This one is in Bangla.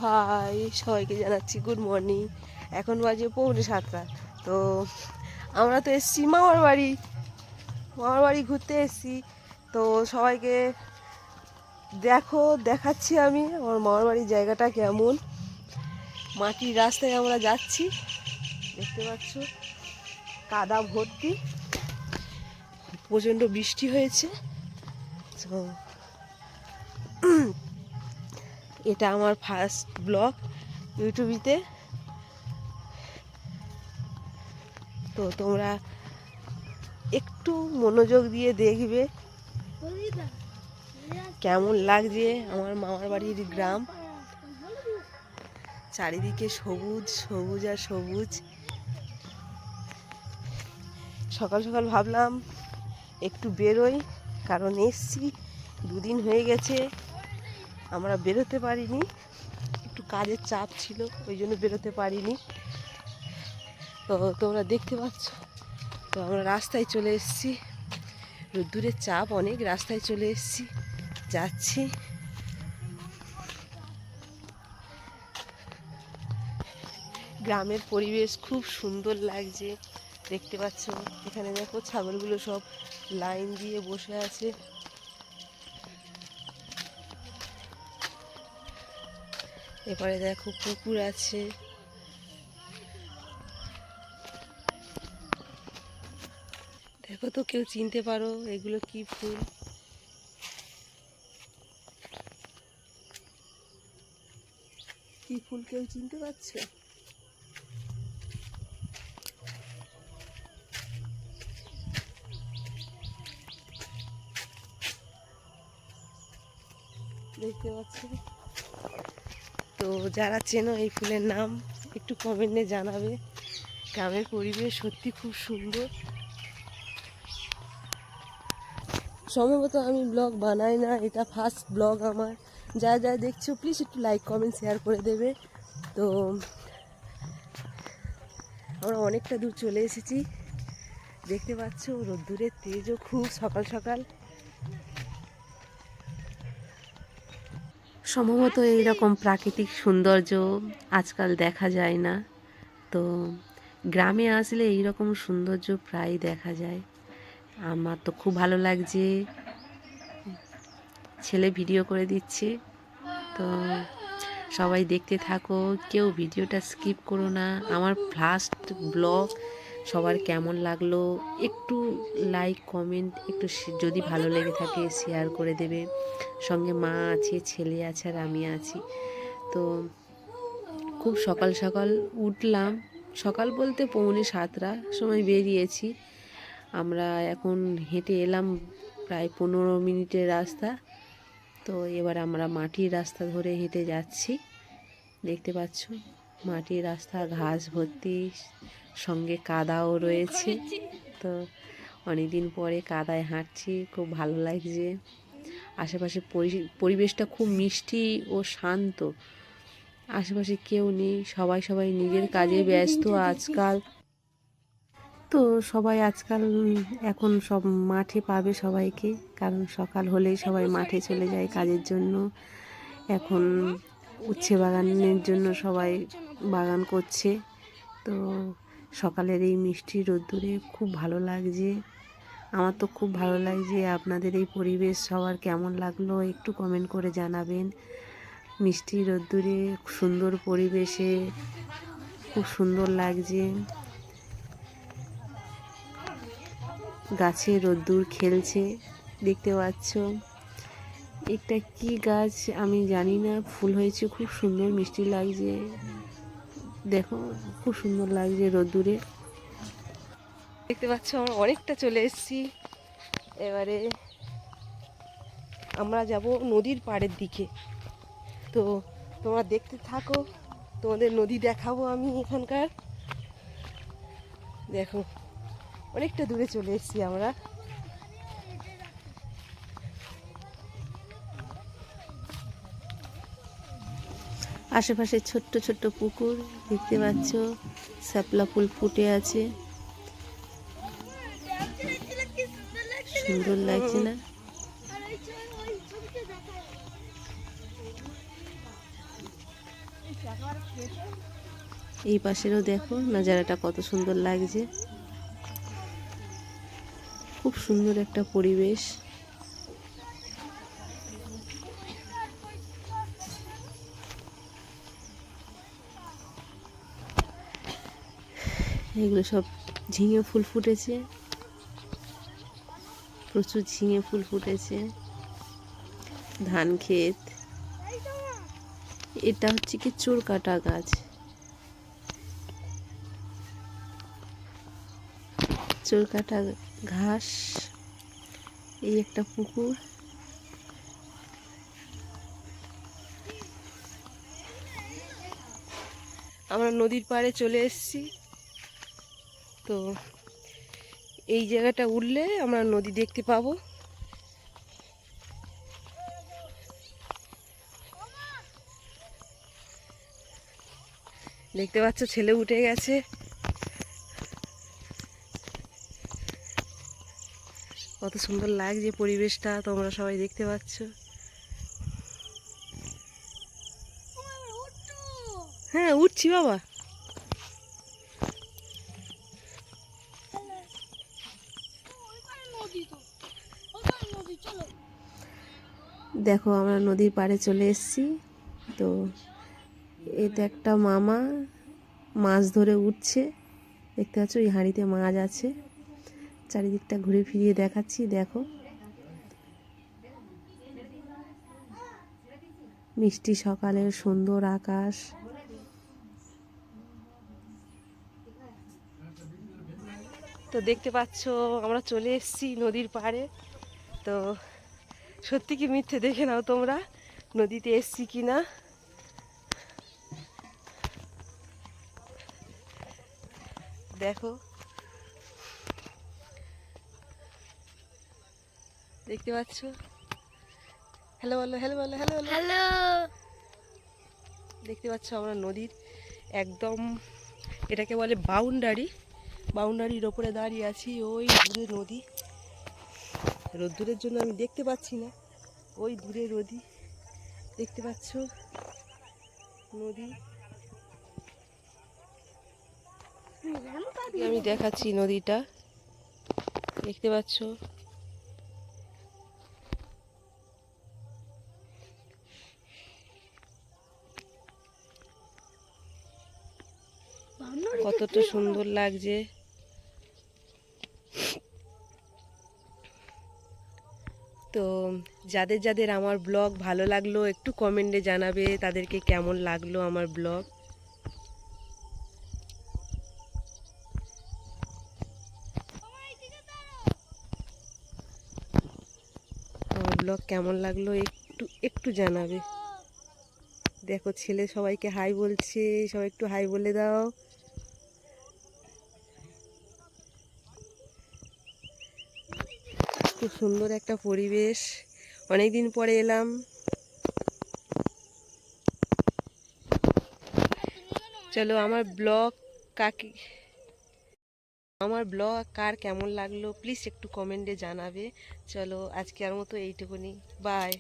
হাই, সবাইকে জানাচ্ছি গুড মর্নিং। এখন বাজে 6:45। তো আমরা তো এসছি মামার বাড়ি ঘুরতে এসছি। তো সবাইকে দেখাচ্ছি আমি আমার মামার বাড়ির জায়গাটা কেমন। মাটির রাস্তায় আমরা যাচ্ছি, দেখতে পাচ্ছ কাদা ভর্তি, প্রচণ্ড বৃষ্টি হয়েছে। তো এটা আমার ফার্স্ট ব্লগ ইউটিউবেতে। তো তোমরা একটু মনোযোগ দিয়ে দেখবে কেমন লাগছে আমার মামার বাড়ির গ্রাম। চারিদিকে সবুজ সবুজ আর সবুজ। সকাল সকাল ভাবলাম একটু বেরোই, কারণ এসছি 2 দিন হয়ে গেছে আমরা বেরোতে পারিনি, একটু কাজের চাপ ছিল, ওই জন্য বেরোতে পারিনি। তো তোমরা দেখতে পাচ্ছ, তো আমরা রাস্তায় চলে এসেছি, রোদ্দুরের চাপ অনেক, রাস্তায় চলে এসেছি, যাচ্ছি। গ্রামের পরিবেশ খুব সুন্দর লাগছে, দেখতে পাচ্ছ। এখানে দেখো ছাগলগুলো সব লাইন দিয়ে বসে আছে। এবারে দেখো পুকুর আছে। দেখো তো কেউ চিনতে পারো এগুলো কি ফুল? কি ফুল কেউ চিনতে পারছো? দেখতে পাচ্ছ? তো যারা চেনো এই ফুলের নাম একটু কমেন্টে জানাবে। গ্রামের পরিবেশ সত্যি খুব সুন্দর। সম্ভবত আমি ব্লগ বানাই না, এটা ফার্স্ট ব্লগ আমার। যা যা দেখছো প্লিজ একটু লাইক কমেন্ট শেয়ার করে দেবে। তো আমরা অনেকটা দূর চলে এসেছি, দেখতে পাচ্ছ রোদ্দুরের তেজও খুব সকাল সকাল। সম্ভবত এইরকম প্রাকৃতিক সৌন্দর্য আজকাল দেখা যায় না। তো গ্রামে আসলে এইরকম সৌন্দর্য প্রায় দেখা যায়। আমার তো খুব ভালো লাগছে। ছেলে ভিডিও করে দিচ্ছে, তো সবাই দেখতে থাকো, কেউ ভিডিওটা স্কিপ করো না। আমার ফার্স্ট ব্লগ সবার কেমন লাগলো একটু লাইক কমেন্ট একটু যদি ভালো লেগে থাকে শেয়ার করে দেবে। সঙ্গে মা আছে, ছেলে আছে, আর আমি আছি। তো খুব সকাল সকাল উঠলাম, সকাল বলতে 6:45 সময় বেরিয়েছি আমরা। এখন হেঁটে এলাম প্রায় 15 মিনিটের রাস্তা। তো এবার আমরা মাটির রাস্তা ধরে হেঁটে যাচ্ছি, দেখতে পাচ্ছ মাটির রাস্তা, ঘাস ভর্তি, সঙ্গে কাদাও রয়েছে। তো অনেকদিন পরে কাদায় হাঁটছি, খুব ভালো লাগছে। আশেপাশে পরিবেশটা খুব মিষ্টি ও শান্ত, আশেপাশে কেউ নেই, সবাই নিজের কাজে ব্যস্ত আজকাল। তো সবাই আজকাল এখন সব মাঠে পাবে সবাইকে, কারণ সকাল হলেই সবাই মাঠে চলে যায় কাজের জন্য। এখন উচ্ছে বাগানের জন্য সবাই বাগান করছে। তো সকালের এই মিষ্টি রোদ্দুরে খুব ভালো লাগছে, আমার তো খুব ভালো লাগছে। আপনাদের এই পরিবেশ সবার কেমন লাগলো একটু কমেন্ট করে জানাবেন। মিষ্টি রোদ্দুরে সুন্দর পরিবেশে খুব সুন্দর লাগছে। গাছে রোদ্দুর খেলছে, দেখতে পাচ্ছ। একটা কি গাছ আমি জানি না, ফুল হয়েছে, খুব সুন্দর মিষ্টি লাগছে। দেখো খুব সুন্দর লাগছে রোদ্দুরে, দেখতে পাচ্ছ। আমরা অনেকটা চলে এসেছি, এবারে আমরা যাব নদীর পাড়ের দিকে। তো তোমরা দেখতে থাকো, তোমাদের নদী দেখাবো আমি এখানকার। দেখো অনেকটা দূরে চলে এসেছি আমরা। আশেপাশে ছোট্ট ছোট্ট পুকুর দেখতে পাচ্ছ, শাপলা ফুল ফুটে আছে, সুন্দর লাগছে না? এই পাশেরও দেখো নাজারাটা কত সুন্দর লাগছে, খুব সুন্দর একটা পরিবেশ। এগুলো সব ঝিঙে ফুল ফুটেছে, প্রচুর ঝিঙে ফুল ফুটেছে। ধান ক্ষেত, এটা হচ্ছে কি চোর কাটা গাছ, চোর কাটা ঘাস। এই একটা পুকুর, আমরা নদীর পাড়ে চলে এসেছি। তো এই জায়গাটা উঠলে আমরা নদী দেখতে পাবো। দেখতে পাচ্ছ ছেলে উঠে গেছে, কত সুন্দর লাগছে পরিবেশটা, তোমরা সবাই দেখতে পাচ্ছ। হ্যাঁ উঠছি বাবা। দেখো আমরা নদীর পাড়ে চলে এসেছি। তো এটা একটা মামা মাছ ধরে উঠছে, দেখতে পাচ্ছ এই হাঁড়িতে মাছ আছে। চারিদিকটা ঘুরে ফিরিয়ে দেখাচ্ছি, দেখো মিষ্টি সকালের সুন্দর আকাশ। তো দেখতে পাচ্ছ আমরা চলে এসেছি নদীর পাড়ে। তো সত্যি কি মিথ্যে দেখে নাও তোমরা, নদীতে এসছি কি না। দেখো দেখতে পাচ্ছ, হ্যালো বলো, হ্যালো বলো, হ্যালো বলো, হ্যালো। দেখতে পাচ্ছ আমরা নদীর একদম, এটাকে বলে বাউন্ডারি, বাউন্ডারির ওপরে দাঁড়িয়ে আছি। ওই দূরে নদী, রোদ্দুরের জন্য আমি দেখতে পাচ্ছি না, ওই দূরে নদী দেখতে পাচ্ছ, নদী। আমি দেখাচ্ছি নদীটা, দেখতে পাচ্ছ। কতটা সুন্দর লাগছে। তো যাদের যাদের আমার ব্লগ ভালো লাগলো একটু কমেন্টে জানাবে তাদেরকে কেমন লাগলো আমার ব্লগ। আমার ব্লগ কেমন লাগলো একটু একটু জানাবে। দেখো ছেলে সবাইকে হাই বলছে, সবাই একটু হাই বলে দাও। খুব সুন্দর একটা পরিবেশ, অনেকদিন পরে এলাম। চলো আমার ব্লগ কার কেমন লাগলো প্লিজ একটু কমেন্টে জানাবে। চলো আজকের মতো এইটুকুনি, বাই।